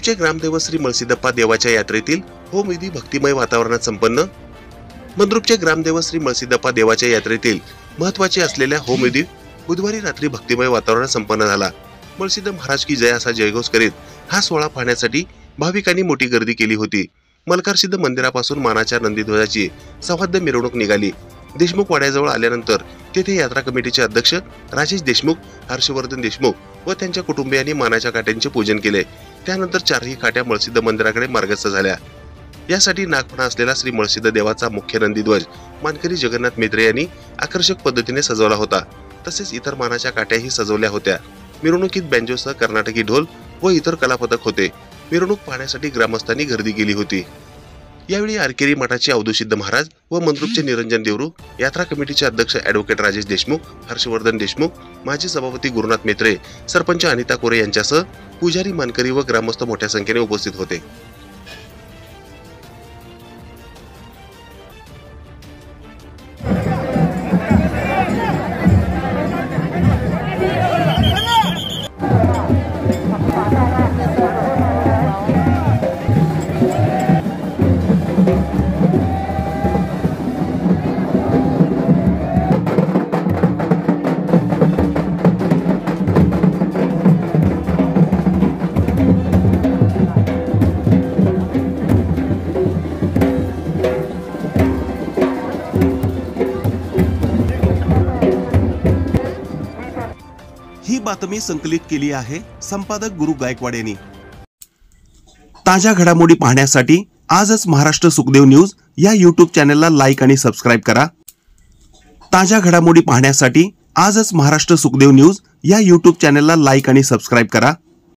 मंद्रुपचे ग्रामदेव श्री मळसीदप्पा देवाच्या यात्रेतील होमविधी भक्तिमय वातावरणात संपन्न। मंद्रुपचे ग्रामदेव श्री मळसीदप्पा देवाच्या यात्रेतील महत्त्वाचे असलेल्या होमविधी बुधवारी रात्री भक्तिमय वातावरणात संपन्न झाला। मळसीद महाराज की जय असा जयघोष करीत हा सोहळा पाहण्यासाठी भाविकांनी मोठी गर्दी केली होती। मलकारसिद्ध मंदिरापासून मानाच्या नंदीध्वजाची सवाद्य मिरवणूक निघाली। देशमुख वाड्याजवळ आल्यानंतर तेथे यात्रा कमिटीचे अध्यक्ष राजेश देशमुख, हर्षवर्धन देशमुख व त्यांच्या कुटुंबियांनी मानाच्या काट्यांचे पूजन केले। त्यानंतर चारही काट्या मळसीद मंदिराकडे मार्गस्थ झाल्या। यासाठी नागपणा असलेला श्री मळसीद देवाचा मुख्य नंदीध्वज मानकरी जगन्नाथ मेत्रे यांनी आकर्षक पद्धतीने सजवला होता। तसेच इतर मानाच्या काट्याही सजवल्या होत्या। मिरवणुकीत बँजोसह कर्नाटकी ढोल व इतर कलापथक होते। मिरवणूक पाहण्यासाठी ग्रामस्थांनी गर्दी केली होती। यावेळी आरकेरी मठाचे अवधूतसिद्ध महाराज व मंद्रुपचे निरंजन देवरू, यात्रा कमिटीचे अध्यक्ष ॲडव्होकेट राजेश देशमुख, हर्षवर्धन देशमुख, माजी सभापती गुरुनाथ मेत्रे, सरपंच अनिता कोरे यांच्यासह पुजारी, मानकरी व ग्रामस्थ मोठ्या संख्येने उपस्थित होते। ही बातमी संकलित केली आहे संपादक गुरु गायकवाड यांनी। ताज्या घडामोडी पाहण्यासाठी आजच महाराष्ट्र सुखदेव न्यूज या YouTube चॅनलला लाईक आणि सबस्क्राइब करा। ताज्या घडामोडी पाहण्यासाठी आजच महाराष्ट्र सुखदेव न्यूज या YouTube चॅनलला लाईक आणि सबस्क्राइब करा।